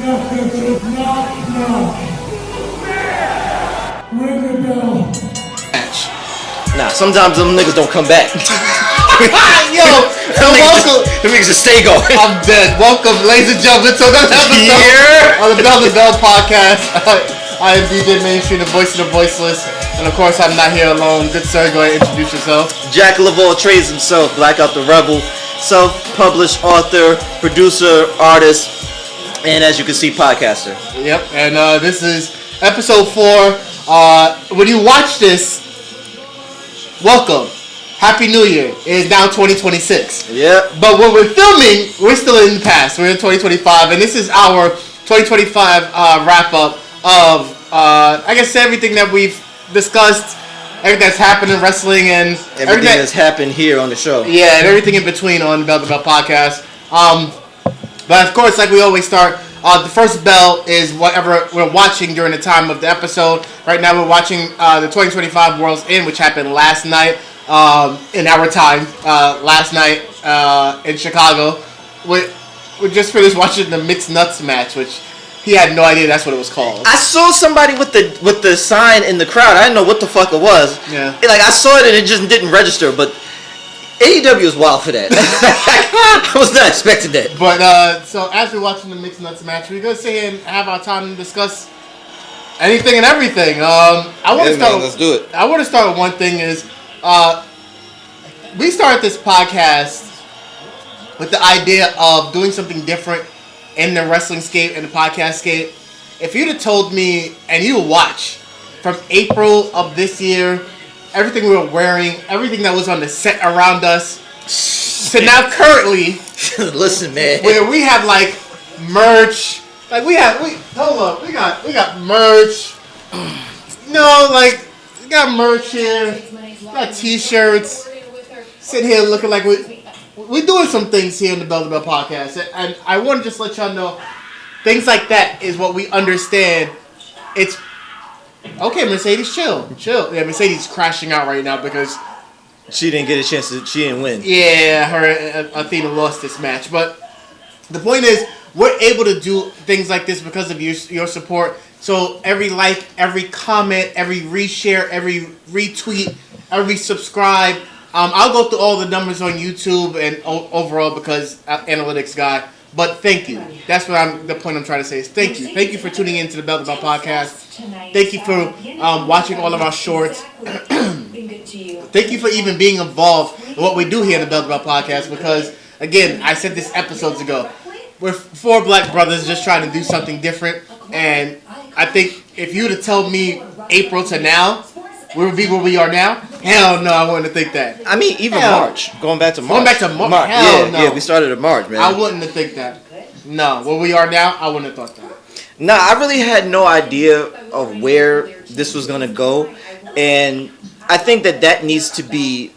Nah, sometimes them niggas don't come back. Yo, welcome. Them niggas just stay going. I'm dead. Welcome, ladies and gentlemen, to another episode of the Bell to Bell podcast. I am DJ Mainstream, the voice of the voiceless. And of course, I'm not here alone. Good sir, go ahead and introduce yourself. Jack of all trades himself, Blackout the Rebel, self-published author, producer, artist, and as you can see, podcaster. Yep, and this is episode 4. When you watch this, welcome. Happy New Year. It is now 2026. Yep. But when we're filming, we're still in the past. We're in 2025, and this is our 2025 wrap-up of, I guess, everything that we've discussed, everything that's happened in wrestling, and everything that's happened here on the show. Yeah, and everything in between on the Bell to Bell podcast. But of course, like we always start, the first bell is whatever we're watching during the time of the episode. Right now, we're watching the 2025 World's End, which happened last night in our time. Last night in Chicago, we just finished watching the Mixed Nuts match, which he had no idea that's what it was called. I saw somebody with the sign in the crowd. I didn't know what the fuck it was. Yeah. Like I saw it and it just didn't register, but AEW is wild for that. I was not expecting that. But so as we're watching the Mixed Nuts match, we're gonna sit here and have our time to discuss anything and everything. Let's do it. I want to start with one thing is we started this podcast with the idea of doing something different in the wrestling scape and the podcast scape. If you'd have told me, and you watch from April of this year, everything we were wearing, everything that was on the set around us, to now currently, listen, man, where we have like merch, like we got merch. No, like we got merch here, we got t-shirts. Sitting here looking like we're doing some things here in the Bell to Bell podcast, and I want to just let y'all know, things like that is what we understand. It's okay, Mercedes, chill. Yeah, Mercedes is crashing out right now because she didn't get a chance to. She didn't win. Yeah, her Athena lost this match. But the point is, we're able to do things like this because of your support. So every like, every comment, every reshare, every retweet, every subscribe. I'll go through all the numbers on YouTube and overall because I'm analytics guy. But thank you. That's what the point I'm trying to say is thank you. Thank you for tuning in to the Bell to Bell podcast. Thank you for watching all of our shorts. Thank you for even being involved in what we do here in the Bell to Bell podcast because, again, I said this episodes ago. We're 4 black brothers just trying to do something different. And I think if you would have told me April to now, we would be where we are now. Hell no, I wouldn't think that. I mean, even March. Going back to March. Hell no. Yeah, we started in March, man. I wouldn't have think that. No, where we are now, I wouldn't have thought that. Nah, I really had no idea of where this was gonna go, and I think that needs to be.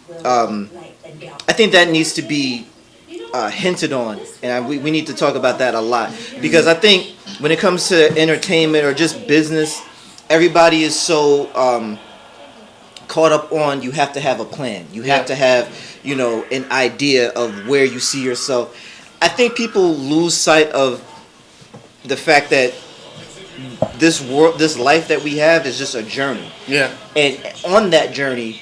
Hinted on, and we need to talk about that a lot because I think when it comes to entertainment or just business, everybody is so caught up on you have to have a plan. You have to have, an idea of where you see yourself. I think people lose sight of the fact that this life that we have is just a journey. Yeah. And on that journey,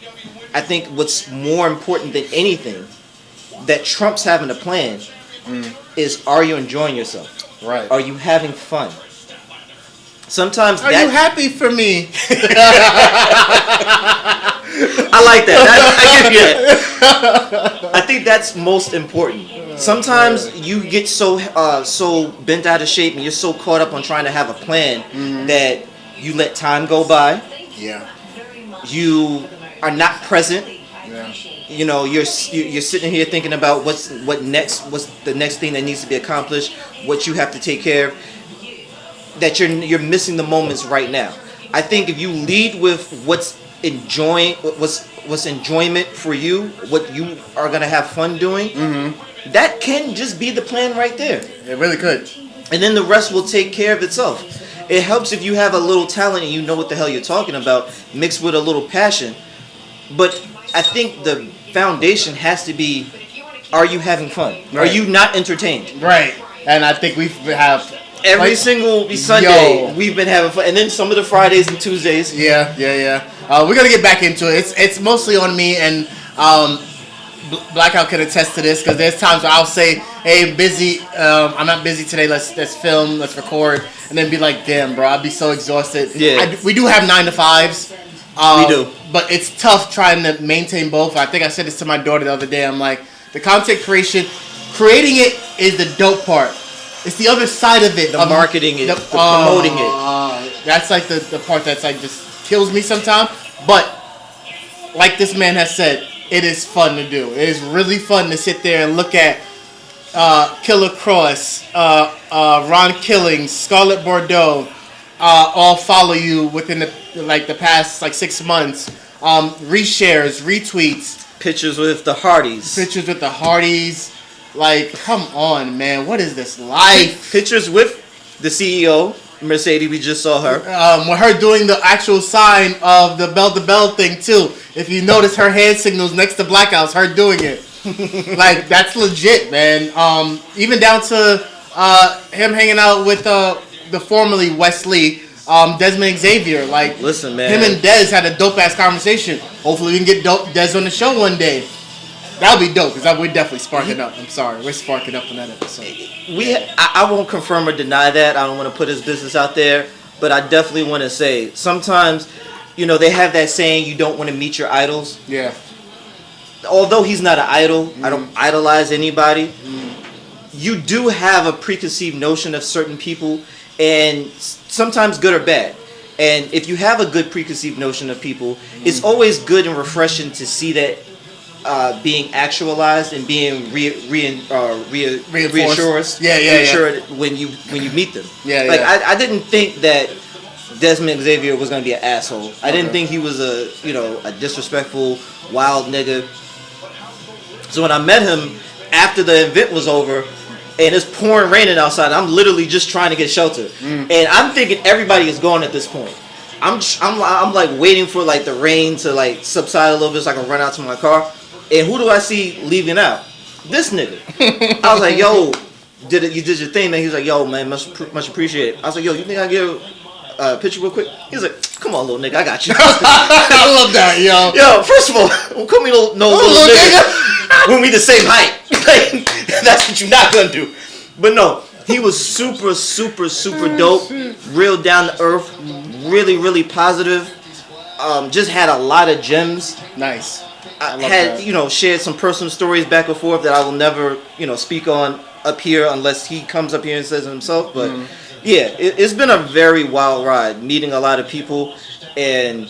I think what's more important than anything that trumps having a plan is, are you enjoying yourself? Right. Are you having fun? Sometimes Are you happy for me? I like that. I give you that. I think that's most important. Sometimes you get so bent out of shape and you're so caught up on trying to have a plan that you let time go by. Yeah. You are not present. Yeah. You're sitting here thinking about what's the next thing that needs to be accomplished, what you have to take care of. That you're missing the moments right now. I think if you lead with what's enjoyment for you, what you are gonna have fun doing, that can just be the plan right there. It really could. And then the rest will take care of itself. It helps if you have a little talent and you know what the hell you're talking about, mixed with a little passion. But I think the foundation has to be, are you having fun? Right. Are you not entertained? Right. And I think we have Every Like, single Sunday, yo. we've been having fun, and then some of the Fridays and Tuesdays. Yeah. We're gonna get back into it. It's mostly on me, and Blackout can attest to this because there's times where I'll say, "Hey, busy. I'm not busy today. Let's film. Let's record," and then be like, "Damn, bro, I'd be so exhausted." Yeah. We do have 9 to 5s. We do. But it's tough trying to maintain both. I think I said this to my daughter the other day. I'm like, the content creating it is the dope part. It's the other side of it. The marketing it, the promoting it. That's like the part that's like just kills me sometimes. But like this man has said, it is fun to do. It is really fun to sit there and look at Killer Cross, Ron Killings, Scarlett Bordeaux, all follow you within the past 6 months. Reshares, retweets, Pictures with the Hardys. pictures with the Hardys. Like, come on, man. What is this life? Pictures with the CEO, Mercedes. We just saw her. With her doing the actual sign of the bell to bell thing too. If you notice her hand signals next to Blackouts, her doing it. Like, that's legit, man. Even down to him hanging out with the formerly Wesley, Desmond Xavier. Like, Listen, man. him and Dez had a dope ass conversation. Hopefully, we can get Dez on the show one day. That would be dope because we're definitely sparking up. I'm sorry, we're sparking up on that episode. I won't confirm or deny that. I don't want to put his business out there, but I definitely want to say sometimes, they have that saying, you don't want to meet your idols. Yeah. Although he's not an idol, I don't idolize anybody. You do have a preconceived notion of certain people, and sometimes good or bad. And if you have a good preconceived notion of people, it's always good and refreshing to see that being actualized and being reassured. Reassured when you meet them. Yeah, like yeah. I didn't think that Desmond Xavier was gonna be an asshole. I didn't think he was a disrespectful wild nigga. So when I met him after the event was over and it's pouring raining outside, I'm literally just trying to get shelter, and I'm thinking everybody is gone at this point. I'm like waiting for like the rain to like subside a little bit so I can run out to my car. And who do I see leaving out? This nigga. I was like, yo, you did your thing, man. He was like, yo, man, much appreciated. I was like, yo, you think I can get a picture real quick? He was like, come on, little nigga, I got you. I love that, yo. Yo, first of all, don't call me no little nigga when we the same height. Like, that's what you're not gonna do. But no, he was super, super, super dope. Real down to earth. Really, really positive. Just had a lot of gems. Nice. I had, shared some personal stories back and forth that I will never, speak on up here unless he comes up here and says it himself. But yeah, it's been a very wild ride, meeting a lot of people, and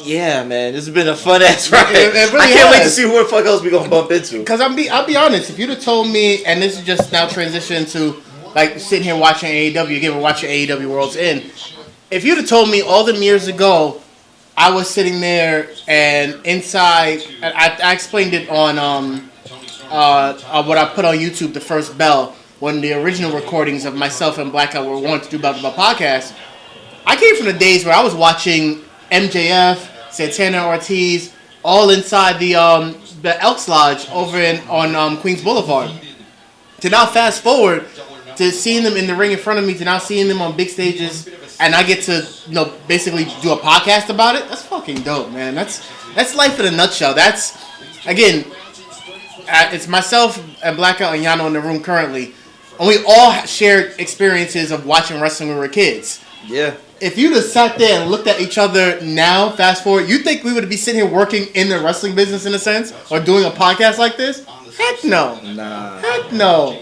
yeah, man, it's been a fun ass ride. It really I can't wait to has. see who the fuck else we gonna bump into. Because I'll be honest, if you'd have told me, and this is just now transition to like sitting here watching AEW, again, we're watching AEW World's End. If you'd have told me all them years ago, I was sitting there and inside, I explained it on what I put on YouTube, the first bell, when the original recordings of myself and Blackout were wanting to do about my podcast. I came from the days where I was watching MJF, Santana Ortiz, all inside the Elks Lodge over on Queens Boulevard. To now fast forward to seeing them in the ring in front of me, to now seeing them on big stages, and I get to basically do a podcast about it. That's fucking dope, man. That's life in a nutshell. That's, again, it's myself and Blackout and Yano in the room currently, and we all shared experiences of watching wrestling when we were kids. Yeah. If you'd have sat there and looked at each other now, fast forward, you think we would be sitting here working in the wrestling business in a sense, or doing a podcast like this? Heck no. Nah. Heck no.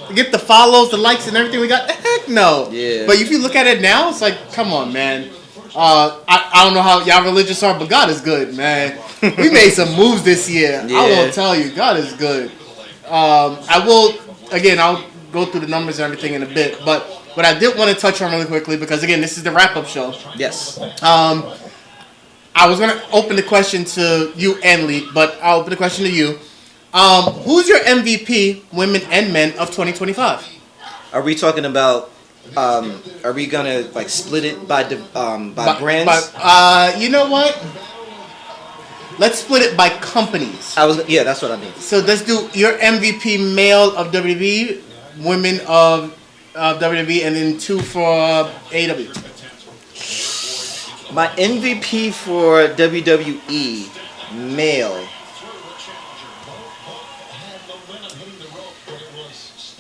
To get the follows, the likes, and everything we got, heck no. Yeah. But if you look at it now, it's like, come on, man. I don't know how y'all religious are, but God is good, man. We made some moves this year. Yeah. I will tell you, God is good. I'll go through the numbers and everything in a bit, but what I did want to touch on really quickly, because again, this is the wrap-up show. Yes. I was going to open the question to you and Lee, but I'll open the question to you. Who's your MVP, women and men, of 2025? Are we talking about? Are we gonna like split it by brands? You know what? Let's split it by companies. Yeah, that's what I mean. So let's do your MVP male of WWE, women of WWE, and then 2 for AEW. My MVP for WWE male.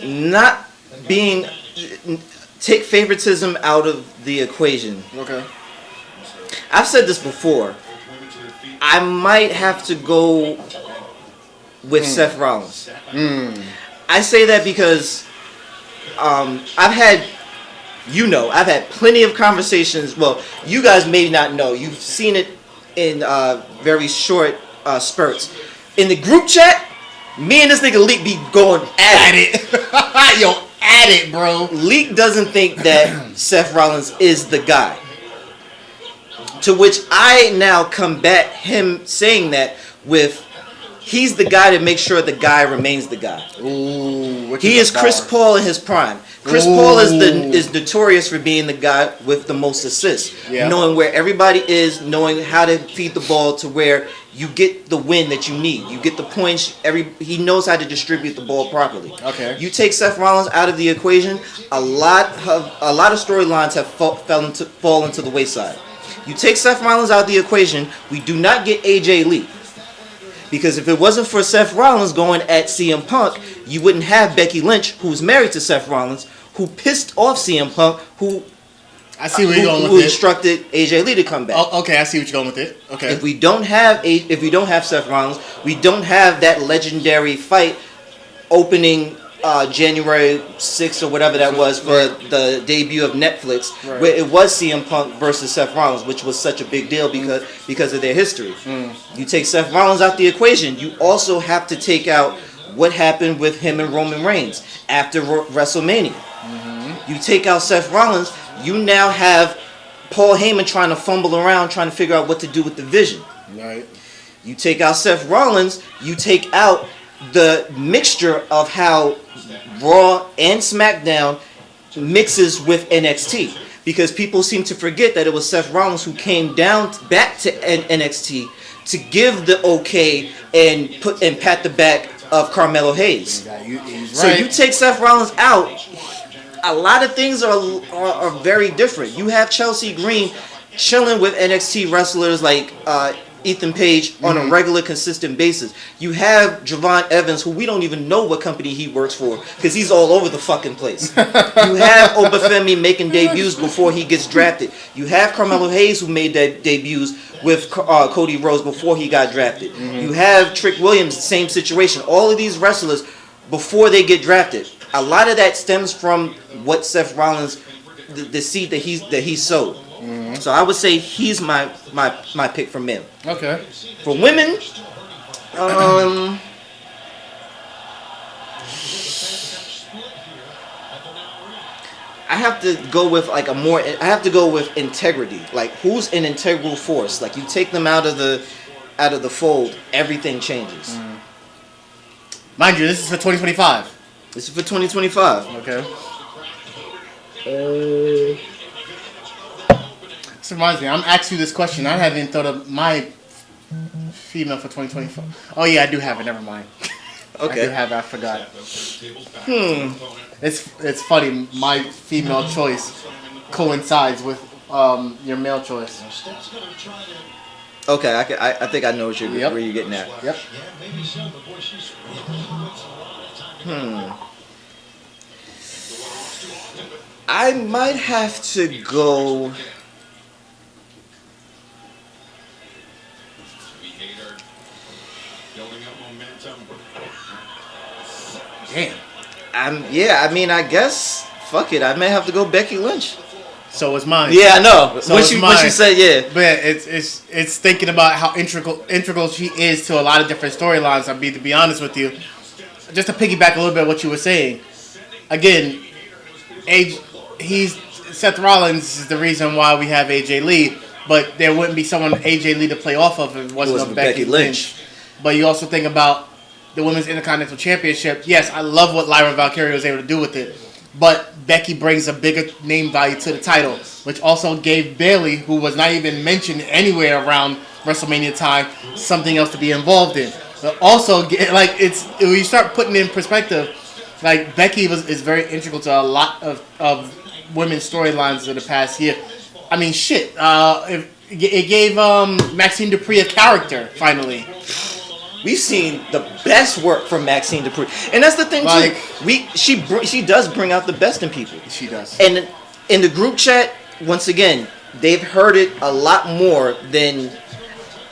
Not being take favoritism out of the equation. Okay. I've said this before. I might have to go with Seth Rollins. I say that because I've had plenty of conversations. Well, you guys may not know. You've seen it in very short spurts. In the group chat, me and this nigga Leak be going at it. Yo, at it, bro. Leak doesn't think that Seth Rollins is the guy. To which I now combat him saying that with, he's the guy to make sure the guy remains the guy. Ooh, he is Chris Paul in his prime. Chris Paul is notorious for being the guy with the most assists. Yeah. Knowing where everybody is, knowing how to feed the ball to where you get the win that you need. You get the points. He knows how to distribute the ball properly. Okay. You take Seth Rollins out of the equation, a lot of storylines have fall into the wayside. You take Seth Rollins out of the equation, we do not get AJ Lee. Because if it wasn't for Seth Rollins going at CM Punk, you wouldn't have Becky Lynch, who's married to Seth Rollins, who pissed off CM Punk, who instructed AJ Lee to come back. Oh, okay, I see what you're going with it. Okay. If we don't have Seth Rollins, we don't have that legendary fight opening January 6th or whatever that was for the debut of Netflix, where it was CM Punk versus Seth Rollins, which was such a big deal because of their history. You take Seth Rollins out the equation, you also have to take out what happened with him and Roman Reigns after WrestleMania. You take out Seth Rollins, you now have Paul Heyman trying to fumble around, trying to figure out what to do with the vision. Right. You take out Seth Rollins, you take out the mixture of how Raw and SmackDown mixes with NXT, because people seem to forget that it was Seth Rollins who came back to NXT to give the okay and pat the back of Carmelo Hayes. So you take Seth Rollins out, a lot of things are very different. You have Chelsea Green chilling with NXT wrestlers like Ethan Page on a regular, consistent basis. You have Javon Evans, who we don't even know what company he works for because he's all over the fucking place. You have Obafemi making debuts before he gets drafted. You have Carmelo Hayes, who made debuts with Cody Rhodes before he got drafted. You have Trick Williams, same situation. All of these wrestlers before they get drafted. A lot of that stems from what Seth Rollins, the seed that he sowed. So I would say he's my pick for men. Okay. For women, I have to go with I have to go with integrity. Like, who's an integral force? Like, you take them out of the fold, everything changes. Mind you, this is for 2025. This is for 2025. Okay. This reminds me, I'm asking you this question. I haven't thought of my female for 2025. Oh yeah, I do have it. Never mind. Okay. I do have it. I forgot. It's funny. My female choice coincides with your male choice. Okay, I think I know where you're getting at. Yep. I might have to go. Damn. I guess fuck it. I may have to go Becky Lynch. So is mine. Yeah, I know. So Once you said yeah. But it's thinking about how integral she is to a lot of different storylines. To be honest with you, just to piggyback a little bit on what you were saying. Again, Seth Rollins is the reason why we have AJ Lee, but there wouldn't be someone AJ Lee to play off of if it wasn't Becky Lynch. But you also think about the Women's Intercontinental Championship. Yes, I love what Lyra Valkyria was able to do with it, but Becky brings a bigger name value to the title, which also gave Bayley, who was not even mentioned anywhere around WrestleMania time, something else to be involved in. But also, when you start putting in perspective, Like Becky is very integral to a lot of women's storylines of the past year. I mean, shit. It gave Maxine Dupree a character finally. We've seen the best work from Maxine Dupree, and that's the thing Like- too. She does bring out the best in people. She does. And in the group chat, once again, they've heard it a lot more than.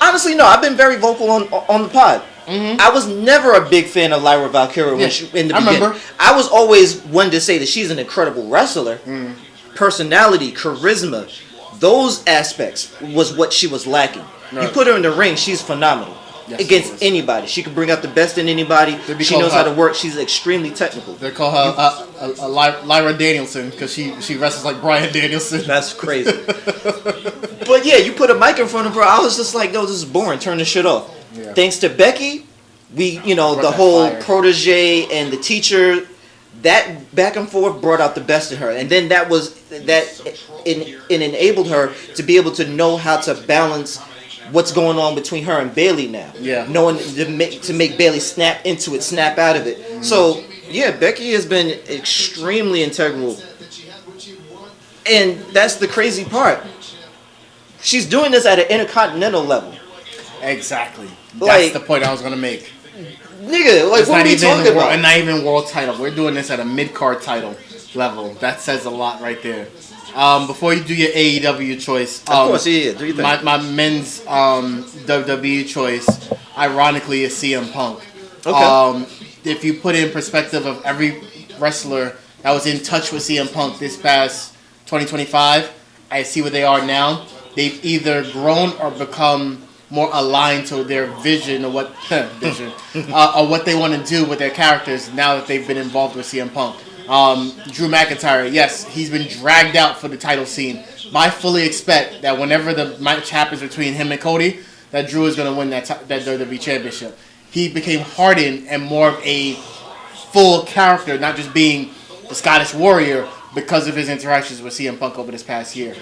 Honestly, no, I've been very vocal on the pod. Mm-hmm. I was never a big fan of Lyra Valkyria when in the I beginning. remember. I was always one to say that she's an incredible wrestler. Mm. Personality, charisma, those aspects was what she was lacking. You Right. put her in the ring, she's phenomenal. Yes, Against she is. anybody. She can bring out the best in anybody. They She call knows her- how to work. She's extremely technical. They call her Lyra Danielson because she wrestles like Bryan Danielson. That's crazy. But yeah, you put a mic in front of her, I was just like, no, this is boring. Turn this shit off. Yeah. Thanks to Becky, the Brought whole that fire. protege and the teacher, that back and forth brought out the best in her. And then that enabled her to be able to know how to balance what's going on between her and Bailey now. Yeah. Knowing to make Bailey snap into it, snap out of it. So, yeah, Becky has been extremely integral. And that's the crazy part. She's doing this at an intercontinental level. Exactly. That's Like- the point I was gonna make. Nigga, like, what are we talking about? And not even world title. We're doing this at a mid-card title level. That says a lot right there. Before you do your AEW choice, Of course, yeah, do you think? my men's WWE choice, ironically, is CM Punk. Okay. If you put in perspective of every wrestler that was in touch with CM Punk this past 2025, I see where they are now. They've either grown or become more aligned to their vision of what or what they want to do with their characters now that they've been involved with CM Punk. Drew McIntyre, yes, he's been dragged out for the title scene. But I fully expect that whenever the match happens between him and Cody, that Drew is going to win that WWE Championship. He became hardened and more of a full character, not just being the Scottish Warrior because of his interactions with CM Punk over this past year.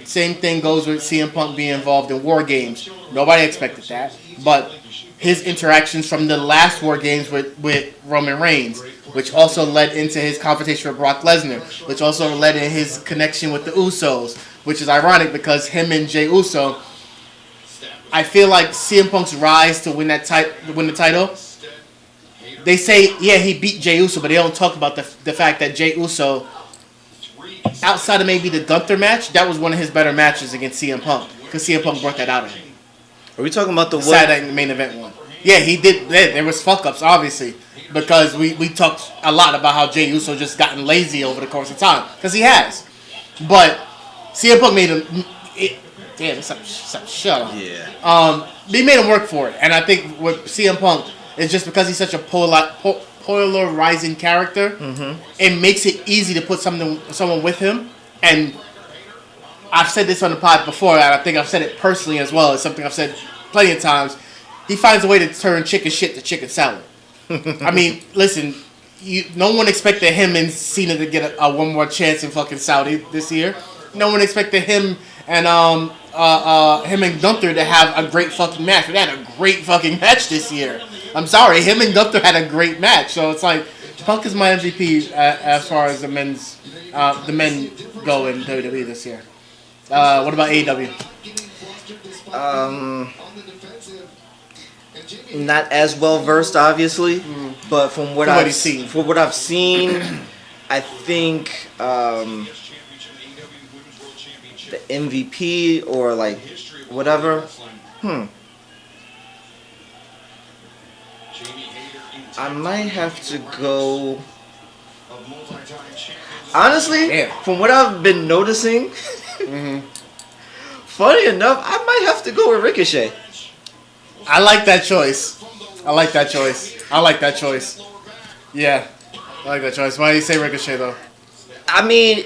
Same thing goes with CM Punk being involved in War Games. Nobody expected that, but his interactions from the last War Games with Roman Reigns, which also led into his confrontation with Brock Lesnar, which also led in his connection with the Usos, which is ironic because him and Jey Uso, I feel like CM Punk's rise to win the title, they say, yeah, he beat Jey Uso, but they don't talk about the fact that Jey Uso, outside of maybe the Gunther match, that was one of his better matches against CM Punk, because CM Punk brought that out of him. Are we talking about the Saturday night main event one. Yeah, he did. There was fuck ups, obviously, because we talked a lot about how Jey Uso just gotten lazy over the course of time, because he has. But CM Punk made him. Damn, it's shut up. Yeah. They made him work for it, and I think with CM Punk, it's just because he's such a polarizing character. Mm-hmm. It makes it easy to put someone with him, and I've said this on the pod before, and I think I've said it personally as well. It's something I've said plenty of times. He finds a way to turn chicken shit to chicken salad. I mean, listen, no one expected him and Cena to get a one more chance in fucking Saudi this year. No one expected him and Gunther to have a great fucking match. But they had a great fucking match this year. I'm sorry, him and Gunther had a great match. So it's like, Punk is my MVP as far as the men go in WWE this year. What about AEW? Not as well versed, obviously, but from what I've seen, I think the MVP or like whatever. I might have to go. Honestly, Damn. from what I've been noticing, funny enough, I might have to go with Ricochet. I like that choice. Yeah, I like that choice. Why do you say Ricochet though? I mean,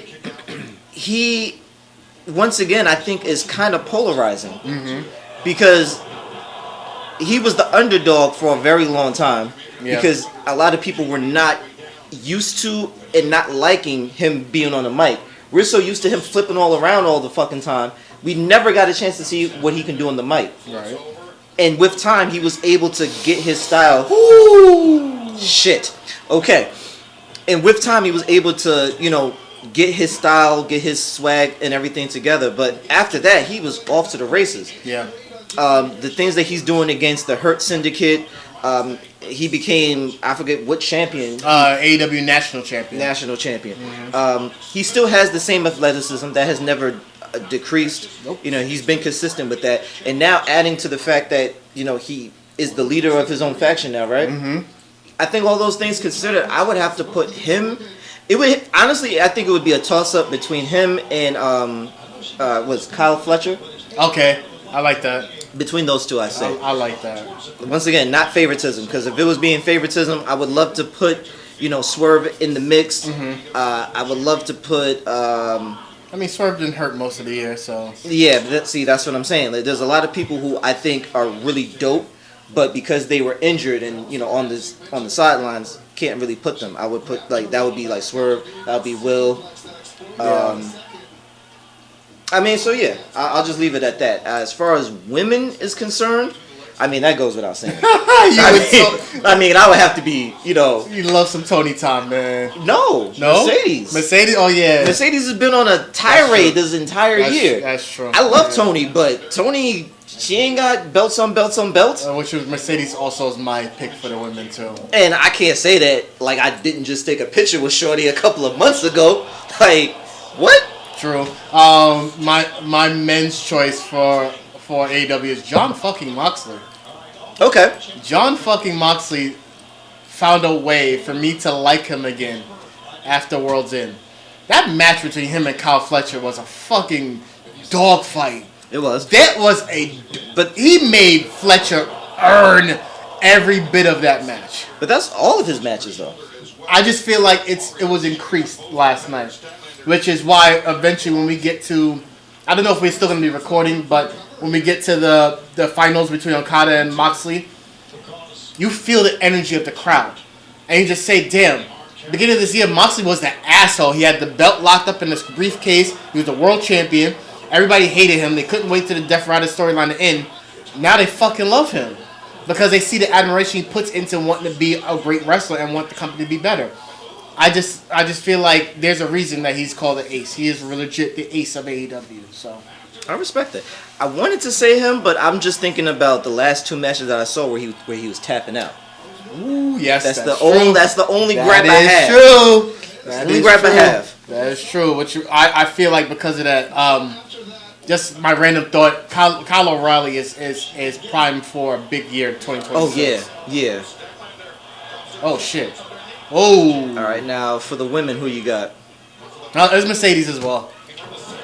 he, once again, I think is kind of polarizing. Because he was the underdog for a very long time. Yeah. Because a lot of people were not used to and not liking him being on the mic. We're so used to him flipping all around all the fucking time. We never got a chance to see what he can do on the mic. Right. And with time, he was able to get his style. Ooh, shit. Okay. and with time he was able to, get his style, get his swag and everything together. But after that, he was off to the races. Yeah. The things that he's doing against the Hurt Syndicate, he became, I forget what champion. AEW national champion. National champion. He still has the same athleticism that has never decreased. Nope. He's been consistent with that, and now adding to the fact that he is the leader of his own faction now, right? Mm-hmm. I think all those things considered, I would have to put him. It would honestly, I think it would be a toss up between him and was Kyle Fletcher. Okay, I like that. Between those two, I say. I like that. Once again, not favoritism, because if it was being favoritism, I would love to put Swerve in the mix. Mm-hmm. I would love to put. Swerve didn't hurt most of the year, so. Yeah, that's what I'm saying. Like, there's a lot of people who I think are really dope, but because they were injured and on the sidelines, can't really put them. I would put that would be like Swerve. That would be Will. So yeah, I'll just leave it at that. As far as women is concerned, that goes without saying. I would have to be, You love some Tony Tom, man. No? Mercedes, oh yeah. Mercedes has been on a tirade this entire year. That's true. I love Tony, but Tony, she ain't got belts on belts on belts. Which was Mercedes also is my pick for the women too. And I can't say that like I didn't just take a picture with Shorty a couple of months ago. Like, what? True. My men's choice for AEW is John fucking Moxley. Okay. John fucking Moxley found a way for me to like him again after World's End. That match between him and Kyle Fletcher was a fucking dogfight. It was. But he made Fletcher earn every bit of that match. But that's all of his matches, though. I just feel like it was increased last night, which is why eventually when we get to, I don't know if we're still going to be recording, but when we get to the finals between Okada and Moxley, you feel the energy of the crowd. And you just say, damn, beginning of this year, Moxley was the asshole. He had the belt locked up in this briefcase. He was the world champion. Everybody hated him. They couldn't wait till the Death Rider storyline to end. Now they fucking love him because they see the admiration he puts into wanting to be a great wrestler and want the company to be better. I just feel like there's a reason that he's called the ace. He is legit the ace of AEW. So I respect it. I wanted to say him, but I'm just thinking about the last two matches that I saw where he was tapping out. Ooh, yes, that's the only grab I have. True. That's the only grab I have. That is true. I feel like because of that, just my random thought, Kyle O'Reilly is primed for a big year 2026. Oh yeah. Oh shit. Oh. All right, now for the women, who you got? There's Mercedes as well.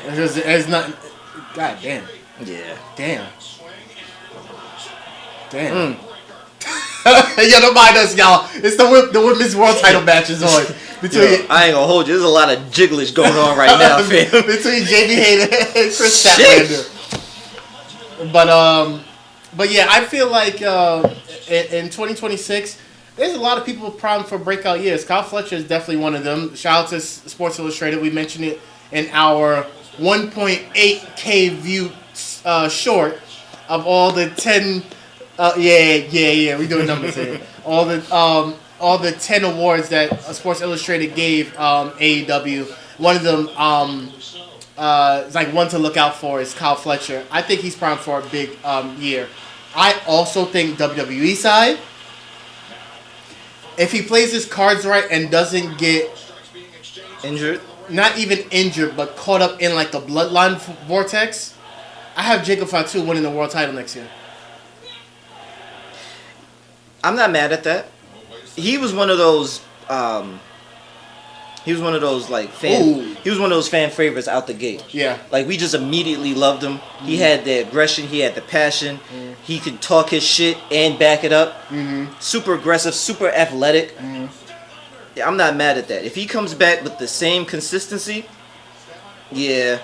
There's nothing. God damn. Yeah. Damn. Yo, don't mind us, y'all. It's the women's world title matches on. I ain't gonna hold you. There's a lot of jigglish going on right now, fam. Between Jamie Hayter and Chris Statlander. But yeah, I feel like in 2026, there's a lot of people primed for breakout years. Kyle Fletcher is definitely one of them. Shout out to Sports Illustrated. We mentioned it in our 1.8K view short of all the 10. We doing numbers here. All the 10 awards that Sports Illustrated gave AEW. One of them, is like one to look out for is Kyle Fletcher. I think he's primed for a big year. I also think WWE side, if he plays his cards right and doesn't get injured, not even injured, but caught up in like the bloodline vortex, I have Jacob Fatu winning the world title next year. I'm not mad at that. He was one of those. He was one of those like fan. Ooh. He was one of those fan favorites out the gate. Yeah. Like we just immediately loved him. Mm-hmm. He had the aggression. He had the passion. Mm-hmm. He could talk his shit and back it up. Mm-hmm. Super aggressive. Super athletic. Mm-hmm. Yeah, I'm not mad at that. If he comes back with the same consistency, yeah.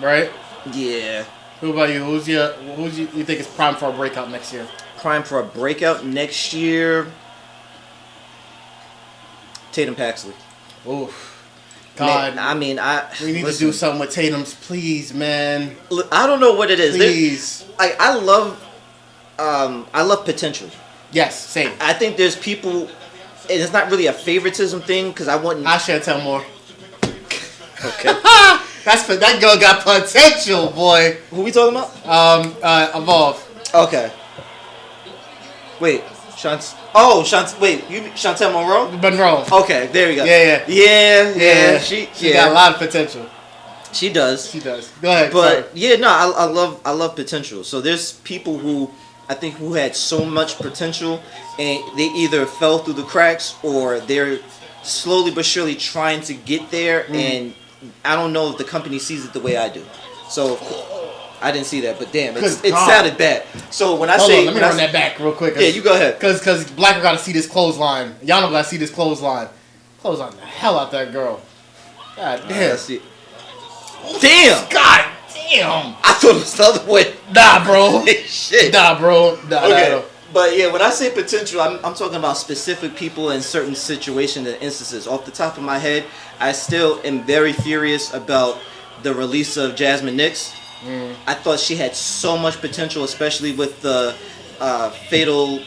Right. Yeah. Who about you? Who's you think is prime for a breakout next year? Prime for a breakout next year. Tatum Paxley. Oof. God. Man, we need to do something with Tatum's, please, man. I don't know what it is. Please. I love potential. Yes, same. I think there's people and it's not really a favoritism thing because I wouldn't. I should tell more. Okay. That girl got potential, boy. Who we talking about? Evolve. Okay. Wait, wait, you Chantel Monroe? Monroe. Okay, there we go. Yeah. She got a lot of potential. She does. She does. Go ahead. But I love potential. So there's people who I think who had so much potential and they either fell through the cracks or they're slowly but surely trying to get there, and I don't know if the company sees it the way I do. So I didn't see that, but damn, it sounded bad. So when I say, let me run that back real quick. Yeah, you go ahead. Because Blacker got to see this clothesline. Yano got to see this clothesline. Clothesline the hell out that girl. God damn. Let's see. Damn. God damn. I thought it was the other way. Nah, bro. Shit. Nah, bro. Okay. Nah. But yeah, when I say potential, I'm talking about specific people in certain situations and instances. Off the top of my head, I still am very furious about the release of Jasmine Nix. I thought she had so much potential, especially with the Fatal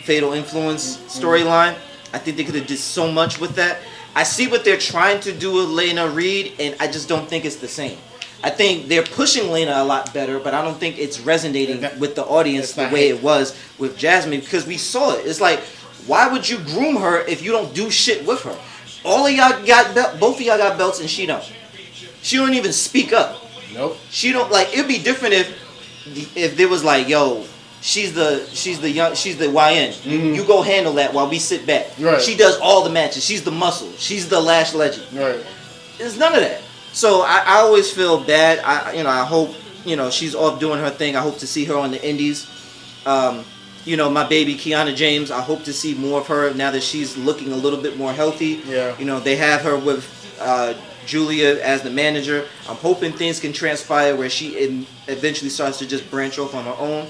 Influence storyline. I think they could have did so much with that. I see what they're trying to do with Lena Reed, and I just don't think it's the same. I think they're pushing Lena a lot better, but I don't think it's resonating with the audience the way it was with Jasmine, because we saw it. It's like, why would you groom her if you don't do shit with her? All of y'all got both of y'all got belts and she don't. She don't even speak up. Nope. She don't, like, it'd be different if there was like, yo, she's the YN. You go handle that while we sit back. Right. She does all the matches. She's the muscle. She's the Lash Legend. Right. There's none of that. So I always feel bad. I hope she's off doing her thing. I hope to see her on the Indies. My baby Kiana James. I hope to see more of her now that she's looking a little bit more healthy. Yeah. They have her with Julia as the manager. I'm hoping things can transpire where she eventually starts to just branch off on her own.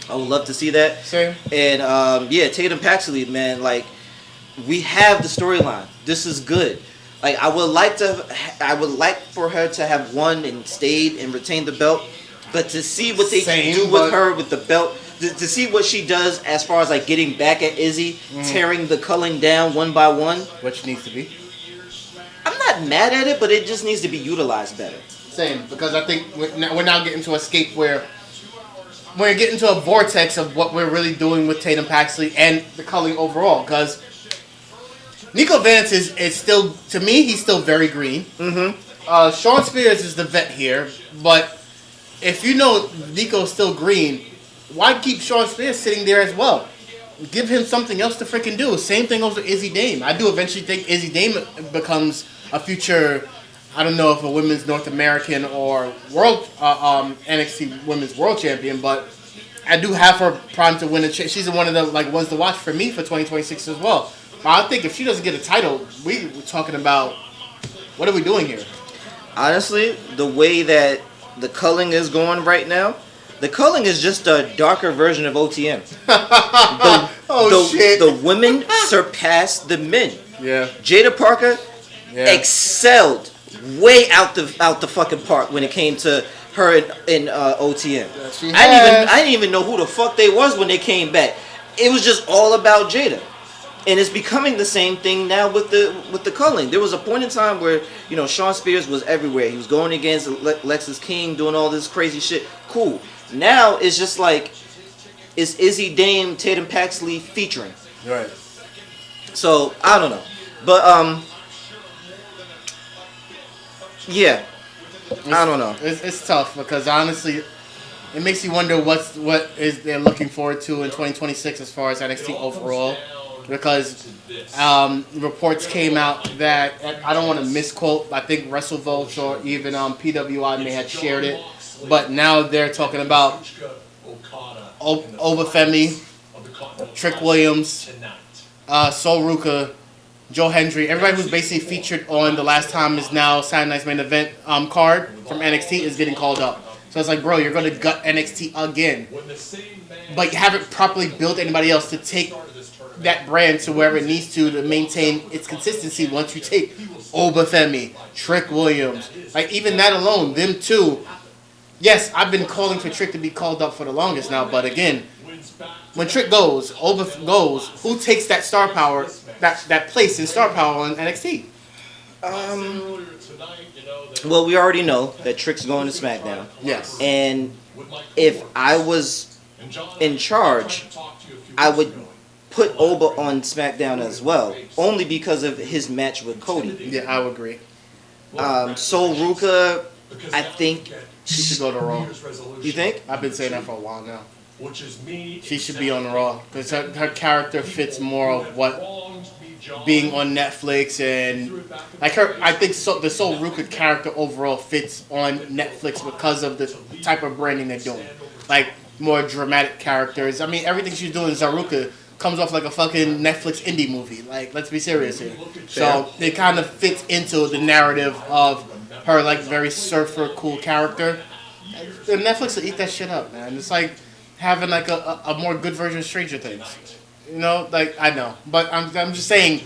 I would love to see that. Same. And Tatum Paxley, man, like, we have the storyline. This is good. Like, I would like for her to have won and stayed and retained the belt, but to see what they can do with her with the belt, to see what she does as far as like getting back at Izzy, tearing the culling down one by one, which needs to be. I'm not mad at it, but it just needs to be utilized better. Same, because I think we're now getting to escape where we're getting to a vortex of what we're really doing with Tatum Paxley and the culling overall, because Nico Vance is still, to me, he's still very green. Sean Spears is the vet here, but if you know Nico's still green, why keep Sean Spears sitting there as well? Give him something else to freaking do. Same thing goes with Izzy Dame. I do eventually think Izzy Dame becomes a future, I don't know if a women's North American or world NXT Women's World Champion, but I do have her primed to win a she's one of the ones to watch for me for 2026 as well. But I think if she doesn't get a title, we're talking about, what are we doing here? Honestly, the way that the culling is going right now, the culling is just a darker version of OTM. Shit. The women surpassed the men. Yeah. Jada Parker excelled way out the fucking park when it came to her in OTM. I didn't even know who the fuck they was when they came back. It was just all about Jada. And it's becoming the same thing now with the culling. There was a point in time where, Sean Spears was everywhere. He was going against Lexis King, doing all this crazy shit. Cool. Now it's just like, it's Izzy Dame, Tatum Paxley featuring. Right. So, I don't know. But, yeah. I don't know. It's tough because honestly, it makes you wonder what is they're looking forward to in 2026 as far as NXT overall. Because reports came out that, I don't want to misquote, I think WrestleVotes or even PWI may have shared it, but now they're talking about Obafemi, Trick Williams, Sol Ruka, Joe Hendry, everybody who's basically featured on the last time is now Saturday Night's Main Event card from NXT is getting called up. So it's like, bro, you're going to gut NXT again, but you haven't properly built anybody else to take that brand to wherever it needs to maintain its consistency. Once you take Obafemi, Trick Williams, like even that alone, them two. Yes, I've been calling for Trick to be called up for the longest now, but again, when Trick goes, Oba goes, who takes that star power, that place in star power on NXT? Well, we already know that Trick's going to SmackDown. Yes. And if I was in charge, I would put Oba on SmackDown as well, only because of his match with Cody. Yeah, I would agree. Sol Ruka, I think She should go to Raw. You think? I've been saying that for a while now. She should be on Raw because her character fits more of what being on Netflix and like her. I think the Sol Ruka character overall fits on Netflix because of the type of branding they're doing. Like more dramatic characters. I mean, everything she's doing, Zaruka, comes off like a fucking Netflix indie movie. Like, let's be serious here. So it kind of fits into the narrative of her like very surfer cool character. And Netflix will eat that shit up, man. It's like having like a more good version of Stranger Things. You know, like I know, but I'm just saying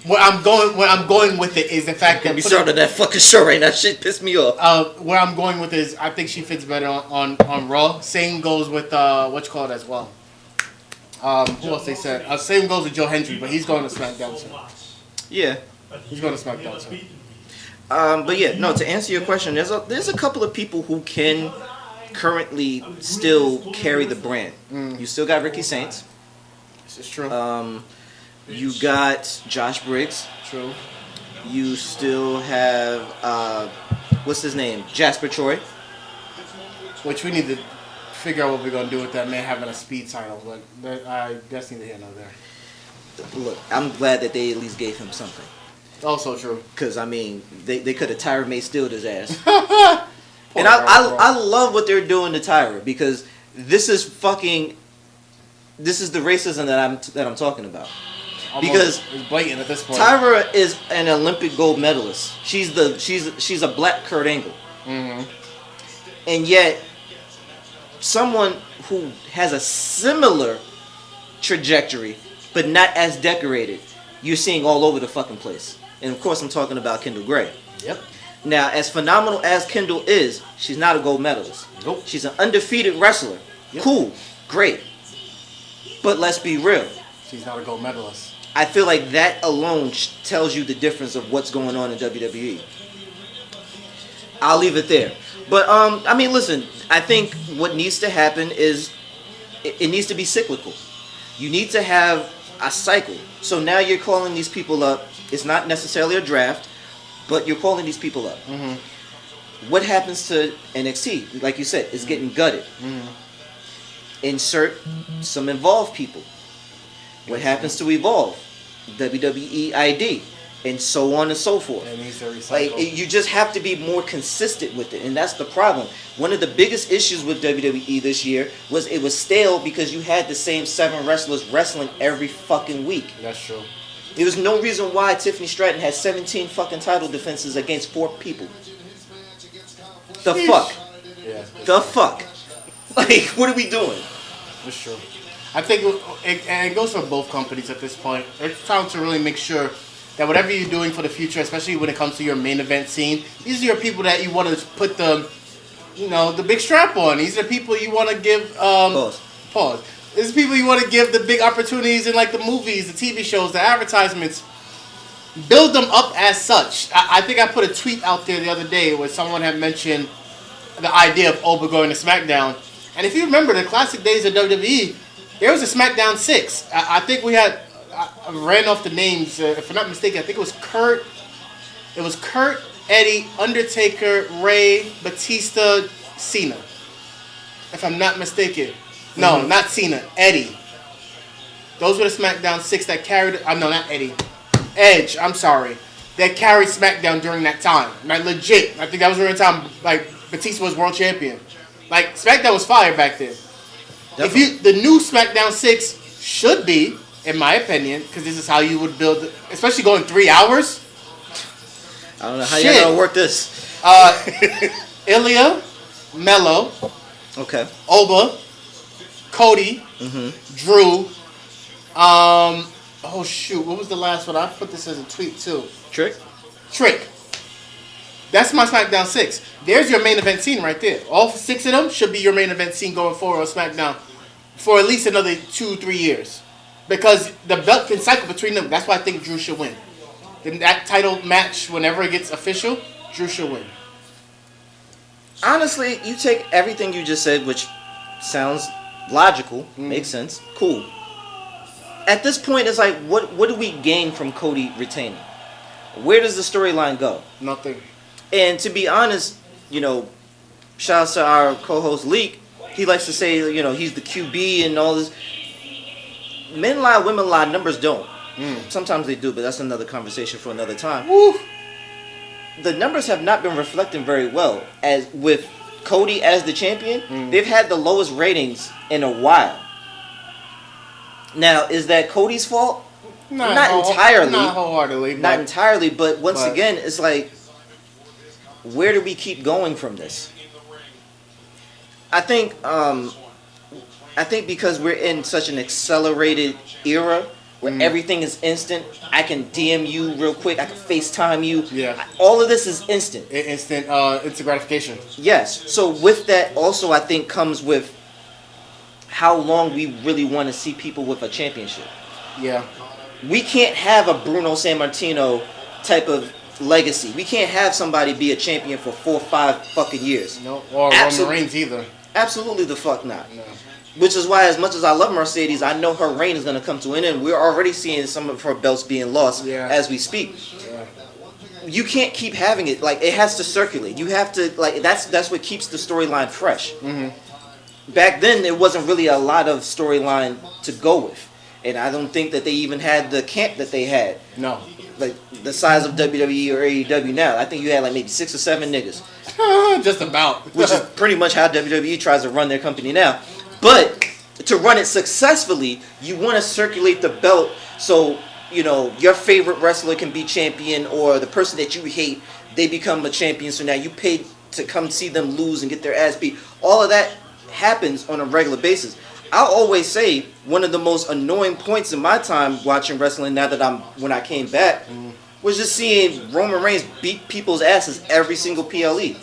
where I'm going with it is the fact that we started that fucking show right now. Shit pissed me off. Where I'm going with is I think she fits better on Raw. Same goes with what you call it as well. Who else they said? Same goes with Joe Hendry, but he's going to SmackDown soon. Yeah, he's going to SmackDown soon. But yeah, no. To answer your question, there's a couple of people who can currently still carry the brand. You still got Ricky Saints. This is true. You got Josh Briggs. True. You still have what's his name? Jasper Troy. Which we need to figure out what we're gonna do with that man having a speed title, but that's neither here nor there. Look, I'm glad that they at least gave him something. Also true. Because I mean, they could have Tyra May stealed his ass. And I love what they're doing to Tyra because this is the racism that I'm talking about. Because it's blatant at this point. Tyra is an Olympic gold medalist. She's a black Kurt Angle. Mm-hmm. And yet, someone who has a similar trajectory, but not as decorated, you're seeing all over the fucking place. And of course, I'm talking about Kendall Gray. Yep. Now, as phenomenal as Kendall is, she's not a gold medalist. Nope. She's an undefeated wrestler. Yep. Cool. Great. But let's be real. She's not a gold medalist. I feel like that alone tells you the difference of what's going on in WWE. I'll leave it there. But, I mean, listen, I think what needs to happen is it needs to be cyclical. You need to have a cycle. So now you're calling these people up. It's not necessarily a draft, but you're calling these people up. Mm-hmm. What happens to NXT? Like you said, it's getting gutted. Mm-hmm. Insert some Evolve people. What happens to Evolve? WWE ID. And so on and so forth. Like, you just have to be more consistent with it, and that's the problem. One of the biggest issues with WWE this year was it was stale because you had the same 7 wrestlers wrestling every fucking week. That's true. There was no reason why Tiffany Stratton had 17 fucking title defenses against 4 people. The fuck? Yeah. The fuck? Like, what are we doing? That's true. I think it goes for both companies at this point. It's time to really make sure that whatever you're doing for the future, especially when it comes to your main event scene, these are your people that you want to put the big strap on. These are people you want to give pause. These are people you want to give the big opportunities in like the movies, the TV shows, the advertisements. Build them up as such. I think I put a tweet out there the other day where someone had mentioned the idea of Oba going to SmackDown. And if you remember the classic days of WWE, there was a SmackDown 6. I think we had. I ran off the names. If I'm not mistaken, I think it was Kurt. It was Kurt, Eddie, Undertaker, Ray, Batista, Cena. If I'm not mistaken. No, not Cena. Eddie. Those were the SmackDown 6 that carried... no, not Eddie. Edge, I'm sorry. That carried SmackDown during that time. Like, legit. I think that was during the time, like, Batista was world champion. Like, SmackDown was fire back then. Definitely. The new SmackDown 6 should be... in my opinion, because this is how you would build, especially going 3 hours. I don't know how you're gonna work this. Ilya, Mello, okay, Oba, Cody, Drew. Oh shoot, what was the last one? I put this as a tweet too. Trick. That's my SmackDown 6. There's your main event scene right there. All 6 of them should be your main event scene going forward on SmackDown. for at least another 2-3 years, because the belt can cycle between them. That's why I think Drew should win. Then that title match, whenever it gets official, Drew should win. Honestly, you take everything you just said, which sounds logical, makes sense, cool. At this point, it's like, what do we gain from Cody retaining? Where does the storyline go? Nothing. And to be honest, shout out to our co-host Leak. He likes to say, he's the QB and all this. Men lie, women lie, numbers don't. Sometimes they do, but that's another conversation for another time. Woo. The numbers have not been reflecting very well. As with Cody as the champion, they've had the lowest ratings in a while. Now, is that Cody's fault? Not entirely. Not wholeheartedly. Not entirely, but once again, it's like, where do we keep going from this? I think because we're in such an accelerated era where everything is instant. I can DM you real quick. I can FaceTime you. Yeah. All of this is instant. Instant gratification. Yes. So with that, also I think comes with how long we really want to see people with a championship. Yeah. We can't have a Bruno Sammartino type of legacy. We can't have somebody be a champion for 4 or 5 fucking years. No, or Roman Reigns either. Absolutely the fuck not. No. Which is why, as much as I love Mercedes, I know her reign is going to come to an end. We're already seeing some of her belts being lost as we speak. Yeah. You can't keep having it. Like, it has to circulate. You have to, like, that's what keeps the storyline fresh. Back then, there wasn't really a lot of storyline to go with. And I don't think that they even had the camp that they had. No. Like, the size of WWE or AEW now. I think you had, like, maybe 6 or 7 niggas. Just about. Which is pretty much how WWE tries to run their company now. But to run it successfully, you want to circulate the belt so, your favorite wrestler can be champion, or the person that you hate, they become a champion. So now you pay to come see them lose and get their ass beat. All of that happens on a regular basis. I'll always say one of the most annoying points in my time watching wrestling, now that when I came back, was just seeing Roman Reigns beat people's asses every single PLE.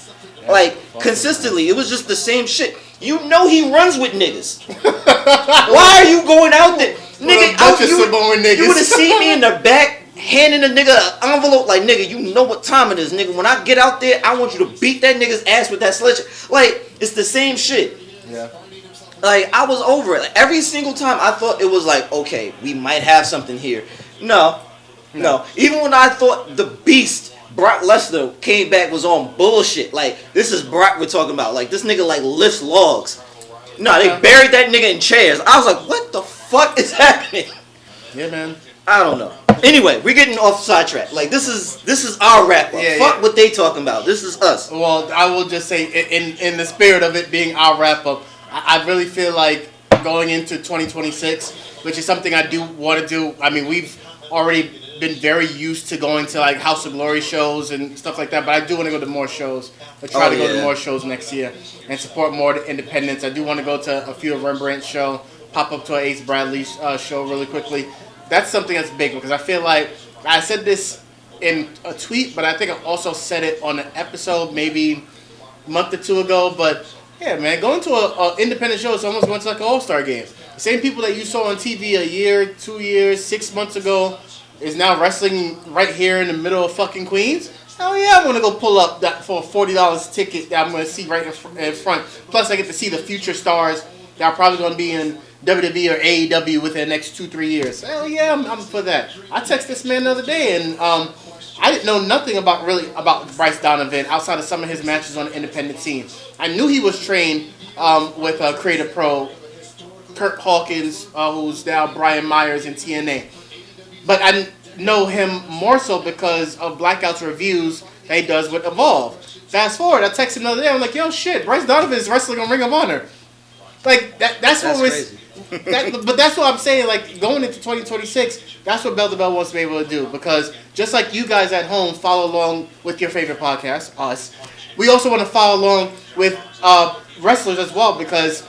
Like, consistently. It was just the same shit. He runs with niggas. Why are you going out there? Nigga, you would have seen me in the back handing a nigga an envelope like, nigga, you know what time it is, nigga. When I get out there, I want you to beat that nigga's ass with that sledge. Like, it's the same shit. Yeah. Like, I was over it. Like, every single time I thought it was like, okay, we might have something here. No. Even when I thought the Beast, Brock Lesnar, came back, was on bullshit. Like, this is Brock we're talking about. Like, this nigga, like, lifts logs. No, they buried that nigga in chairs. I was like, what the fuck is happening? Yeah, man. I don't know. Anyway, we're getting off sidetrack. Like, this is our wrap up. Fuck what they talking about. This is us. Well, I will just say, in the spirit of it being our wrap up, I really feel like going into 2026, which is something I do want to do. I mean, we've already been very used to going to like House of Glory shows and stuff like that, but I do want to go to more shows. I try to go to more shows next year and support more independents. I do want to go to a few of Rembrandt's show, pop up to an Ace Bradley show really quickly. That's something that's big because I feel like I said this in a tweet, but I think I also said it on an episode maybe a month or 2 ago. But yeah, man, going to an independent show is almost going to like an all-star game. The same people that you saw on TV a year, 2 years, 6 months ago is now wrestling right here in the middle of fucking Queens. Oh yeah, I'm gonna go pull up that for a $40 ticket that I'm gonna see right in front. Plus, I get to see the future stars that are probably gonna be in WWE or AEW within the next 2-3 years. Hell yeah, I'm for that. I texted this man the other day, and I didn't know nothing about Bryce Donovan outside of some of his matches on the independent scene. I knew he was trained with Creative Pro, Kurt Hawkins, who's now Brian Myers in TNA. But I know him more so because of Blackout's reviews that he does with Evolve. Fast forward, I texted him the other day. I'm like, yo, shit, Bryce Donovan is wrestling on Ring of Honor. Like, that's what crazy. But that's what I'm saying. Like, going into 2026, that's what Bell to Bell wants to be able to do. Because just like you guys at home follow along with your favorite podcast, us, we also want to follow along with wrestlers as well. Because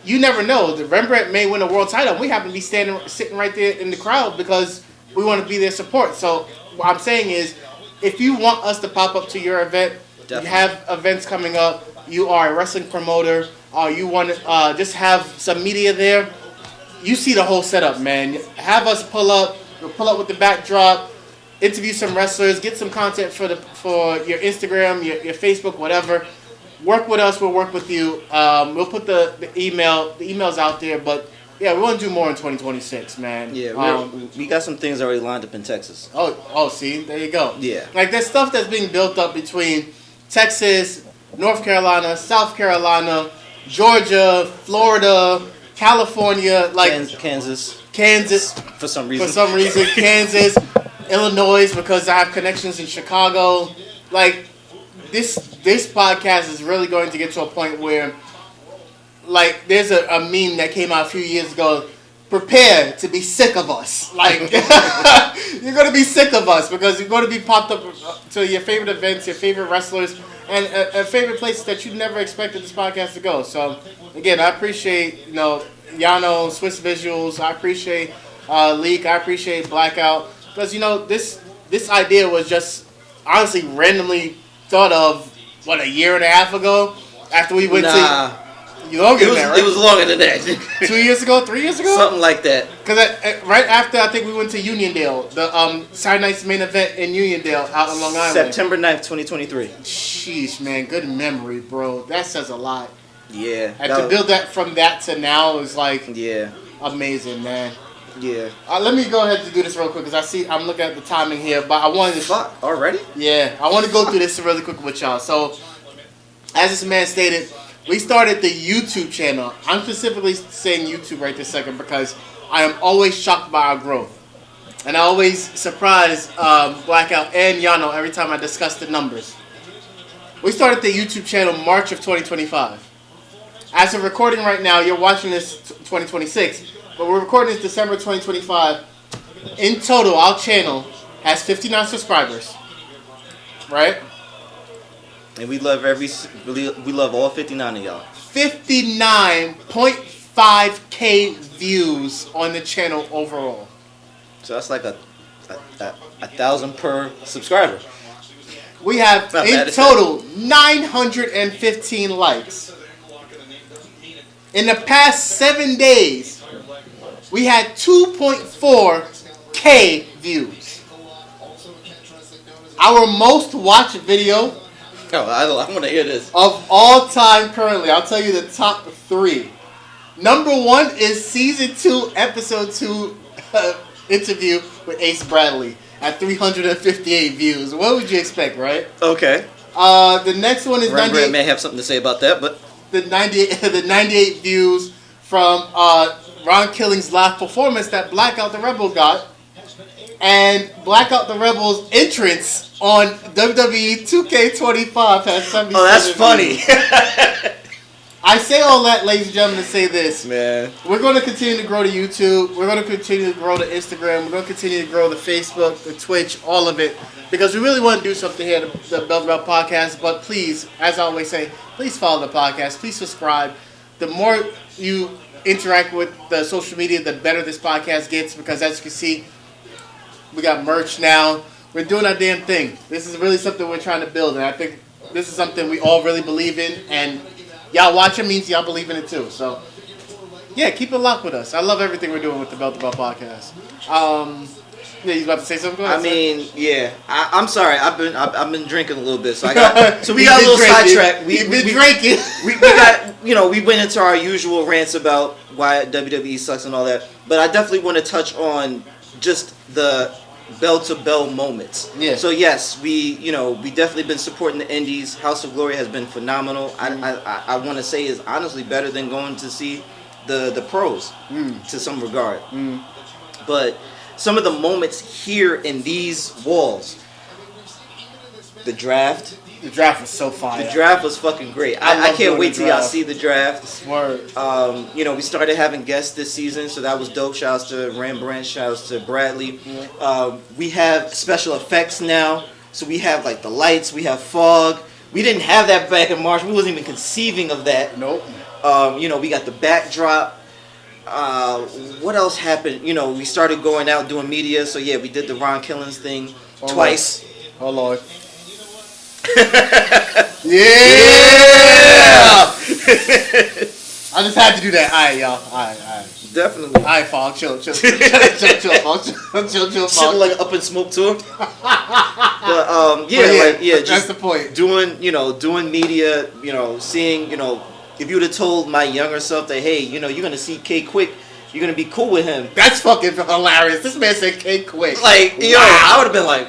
you never know. The Rembrandt may win a world title. We happen to be sitting right there in the crowd because we want to be their support. So what I'm saying is, if you want us to pop up to your event, Definitely. you have events coming up, you are a wrestling promoter, you want to just have some media there, you see the whole setup, man. Have us pull up. We'll pull up with the backdrop, interview some wrestlers, get some content for your Instagram, your Facebook, whatever. Work with us. We'll work with you. We'll put the emails out there, but yeah, we want to do more in 2026, man. Yeah, we got some things already lined up in Texas. See, there you go. Yeah. Like there's stuff that's being built up between Texas, North Carolina, South Carolina, Georgia, Florida, California, like Kansas. For some reason, Kansas, Illinois, because I have connections in Chicago. Like this podcast is really going to get to a point where, like, there's a meme that came out a few years ago. Prepare to be sick of us. Like, you're going to be sick of us because you're going to be popped up to your favorite events, your favorite wrestlers, and favorite places that you never expected this podcast to go. So, again, I appreciate, Yano, Swiss Visuals. I appreciate Leak. I appreciate Blackout. Because, this idea was just honestly randomly thought of, a year and a half ago? After we went to... You longer than that, right? It was longer than that. 2 years ago? 3 years ago? Something like that. Because right after, I think we went to Uniondale. The Saturday night's main event in Uniondale out in Long Island. September 9th, 2023. Sheesh, man. Good memory, bro. That says a lot. Yeah. And to build that from that to now is like... Yeah. Amazing, man. Yeah. Let me go ahead and do this real quick because I'm looking at the timing here, but I wanted to... Fuck, already? Yeah. I want to go through this really quick with y'all. So, as this man stated... We started the YouTube channel. I'm specifically saying YouTube right this second because I am always shocked by our growth. And I always surprise Blackout and Yano every time I discuss the numbers. We started the YouTube channel March of 2025. As of recording right now, you're watching this 2026, but we're recording this December 2025. In total, our channel has 59 subscribers. Right? And we love we love all 59 of y'all. 59.5K views on the channel overall. So that's like a 1,000 per subscriber. We have in total 915 likes. In the past 7 days, we had 2.4K views. Our most watched video I want to hear this. of all time currently, I'll tell you the top 3. Number 1 is season 2, episode 2 interview with Ace Bradley at 358 views. What would you expect, right? Okay. The next one is Rembrandt 98. may have something to say about that, but The 98 views from Ron Killing's live performance that Blackout the Rebel got, and Blackout the Rebel's entrance on WWE 2K25 has 77 oh, that's funny. I say all that, ladies and gentlemen, to say this. Man. We're going to continue to grow the YouTube. We're going to continue to grow the Instagram. We're going to continue to grow the Facebook, the Twitch, all of it. Because we really want to do something here, the Belt About Podcast. But please, as I always say, please follow the podcast. Please subscribe. The more you interact with the social media, the better this podcast gets. Because as you can see, we got merch now. We're doing our damn thing. This is really something we're trying to build. And I think this is something we all really believe in. And y'all watching means y'all believe in it too. So, yeah, keep it locked with us. I love everything we're doing with the Belt About Podcast. Yeah, you about to say something? Go ahead, I mean, yeah. I'm sorry. I've been drinking a little bit, so we got a little sidetracked. We've been drinking. We got we went into our usual rants about why WWE sucks and all that, but I definitely want to touch on just the bell to bell moments. Yeah. So yes, we definitely been supporting the indies. House of Glory has been phenomenal. I want to say is honestly better than going to see the pros to some regard. But some of the moments here in these walls, the draft. The draft was so fire. The draft was fucking great. I can't wait till y'all see the draft. Word. We started having guests this season, so that was dope. Shouts to Rembrandt, shouts to Bradley. Yeah. We have special effects now, so we have like the lights, we have fog. We didn't have that back in March. We wasn't even conceiving of that. Nope. We got the backdrop. What else happened? We started going out doing media, so yeah, we did the Ron Killings thing twice. Oh Lord. Yeah! I just had to do that. All right, y'all. All right. Definitely. All right, Fog. Chill, Fog. Chill, Shit Fog. like Up in Smoke tour. But that's just the point. doing media, seeing, if you would have told my younger self that, hey, you're gonna see K Quick, you're gonna be cool with him. That's fucking hilarious. This man said K Quick. Like, I would have been like,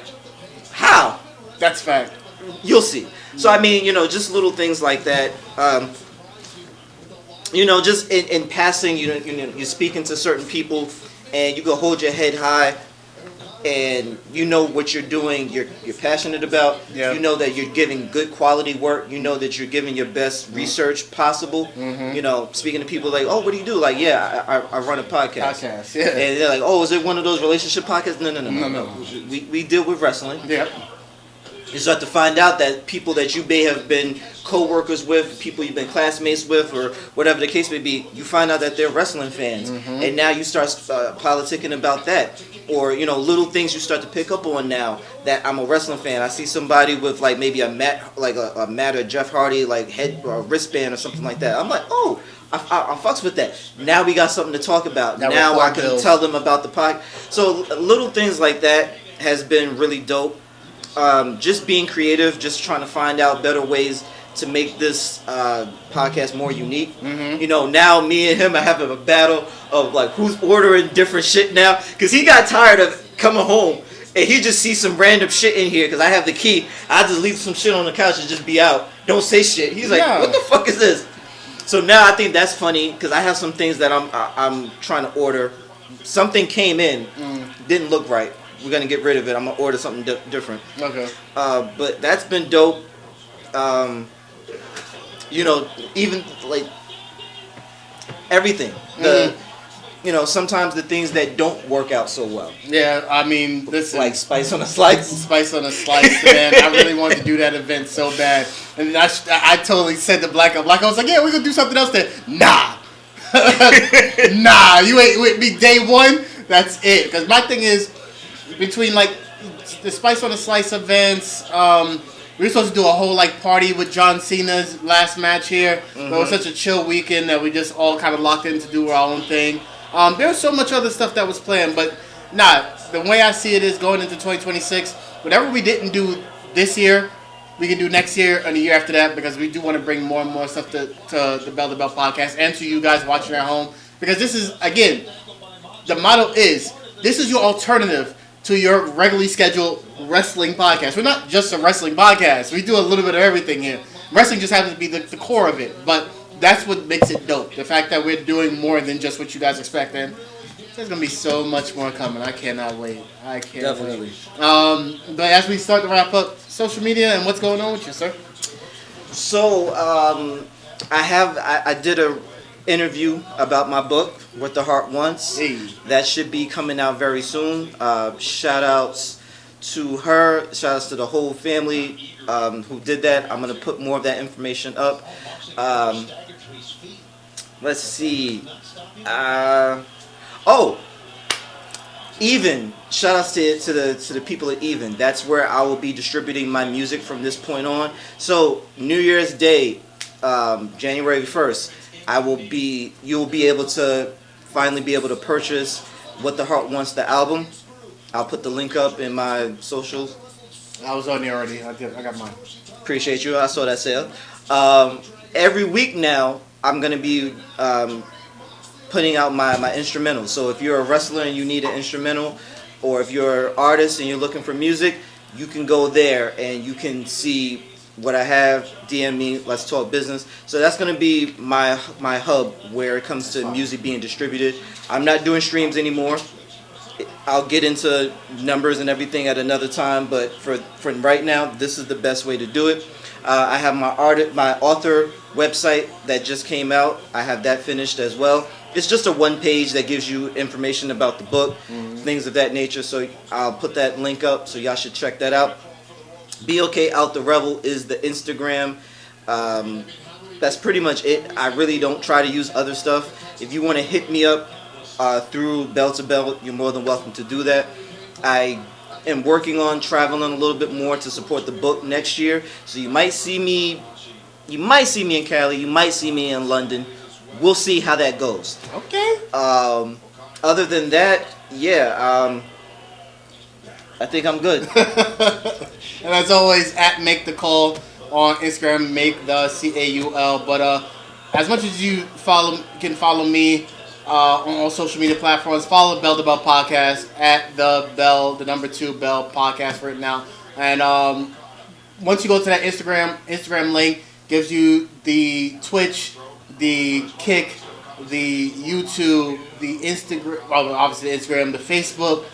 how? That's fact. You'll see. So I mean, just little things like that. Just in passing, you're speaking to certain people, and you can hold your head high, and you know what you're doing. You're passionate about. Yeah. You know that you're giving good quality work. You know that you're giving your best research possible. Mm-hmm. Speaking to people like, oh, what do you do? Like, yeah, I run a podcast. Yeah. And they're like, oh, is it one of those relationship podcasts? No. We deal with wrestling. Yeah. You start to find out that people that you may have been co-workers with, people you've been classmates with, or whatever the case may be, you find out that they're wrestling fans. And now you start politicking about that. Or, little things you start to pick up on now that I'm a wrestling fan. I see somebody with like maybe a Matt or Jeff Hardy like head or wristband or something like that. I'm like, oh, I fucks with that. Now we got something to talk about. Now I can tell them about the podcast. So little things like that has been really dope. Just being creative, just trying to find out better ways to make this podcast more unique. Now me and him are having a battle of like who's ordering different shit now, because he got tired of coming home and he just sees some random shit in here because I have the key. I just leave some shit on the couch and just be out. Don't say shit. He's like, what the fuck is this? So now I think that's funny because I have some things that I'm trying to order. Something came in, didn't look right. We're gonna get rid of it. I'm gonna order something different. Okay. But that's been dope. Even like everything. Sometimes the things that don't work out so well. Yeah, I mean, this like Spice on a Slice. Spice on a Slice, man. I really wanted to do that event so bad, and I totally said to Black, I was like, yeah, we're gonna do something else there. Nah, you ain't with me day one. That's it. Because my thing is, between like the Spice on a Slice events, we were supposed to do a whole like party with John Cena's last match here. But it was such a chill weekend that we just all kind of locked in to do our own thing. There was so much other stuff that was planned, but the way I see it is going into 2026, whatever we didn't do this year, we can do next year and the year after that, because we do want to bring more and more stuff to the Bell to Bell podcast and to you guys watching at home. Because this is, again, the motto is, this is your alternative to your regularly scheduled wrestling podcast. We're not just a wrestling podcast. We do a little bit of everything here. Wrestling just happens to be the core of it, but that's what makes it dope. The fact that we're doing more than just what you guys expect, and there's gonna be so much more coming. I cannot wait. I can't wait. But as we start to wrap up, social media and what's going on with you, sir? So I did a interview about my book, What the Heart Wants. Hey. That should be coming out very soon. Shout outs to her. Shout outs to the whole family who did that. I'm gonna put more of that information up. Let's see. Even. Shout outs to the people at Even. That's where I will be distributing my music from this point on. So New Year's Day, January 1st, you'll be able to finally be able to purchase What the Heart Wants, the album. I'll put the link up in my socials. I was on there already. I got mine. Appreciate you. I saw that sale. Every week now, I'm going to be putting out my instrumental. So if you're a wrestler and you need an instrumental, or if you're an artist and you're looking for music, you can go there and you can see what I have. DM me. Let's talk business. So that's going to be my hub where it comes to music being distributed. I'm not doing streams anymore. I'll get into numbers and everything at another time, but for right now, this is the best way to do it. I have my author website that just came out. I have that finished as well. It's just a one page that gives you information about the book, things of that nature. So I'll put that link up, so y'all should check that out. BOK Out the Rebel is the Instagram. That's pretty much it. I really don't try to use other stuff. If you want to hit me up through Bell to Bell, you're more than welcome to do that. I am working on traveling a little bit more to support the book next year. So you might see me in Cali, you might see me in London, we'll see how that goes. Okay. Other than that, yeah, I think I'm good. And as always, at Make the Call on Instagram, make the CAUL. But as much as you can follow me on all social media platforms, follow Bell to Bell Podcast at the Bell, the number 2 Bell Podcast right now. And once you go to that Instagram link gives you the Twitch, the Kick, the YouTube, the Instagram, well, obviously the Instagram, the Facebook,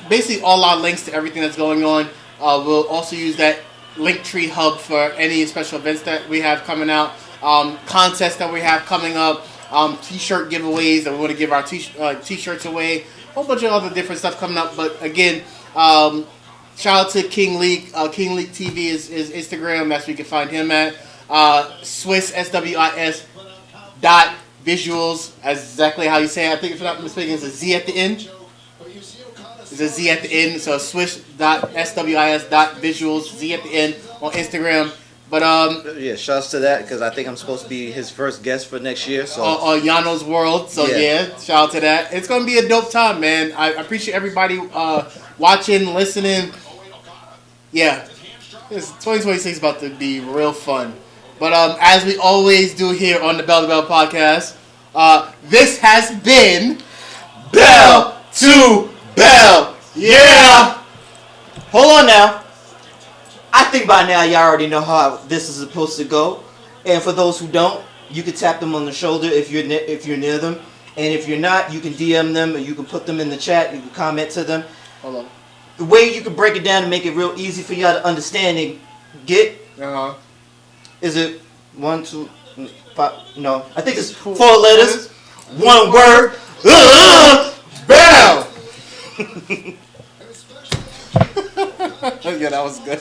basically all our links to everything that's going on. We'll also use that Linktree hub for any special events that we have coming out, contests that we have coming up, t-shirt giveaways that we want to give our t-shirts away, a whole bunch of other different stuff coming up. But again, shout out to King Leak. King Leak TV is Instagram. That's where you can find him at. Swiss, SWIS dot visuals, exactly how you say it. I think if I'm not mistaken, it's a Z at the end. There's a Z at the end, so swish.swis.visuals, Z at the end on Instagram. But Yeah, shouts to that because I think I'm supposed to be his first guest for next year. So on Yano's World, so yeah, shout out to that. It's gonna be a dope time, man. I appreciate everybody watching, listening. Yeah, 2026 is about to be real fun. But as we always do here on the Bell to Bell Podcast, this has been Bell to Bell. Yeah. hold on now. I think by now y'all already know how this is supposed to go. And for those who don't, you can tap them on the shoulder if you're near them. And if you're not, you can DM them or you can put them in the chat. You can comment to them. Hold on. The way you can break it down and make it real easy for y'all to understand and get. Is it 1, 2, 5? No, I think it's 4 letters, 1 word. Bell. Yeah, that was good.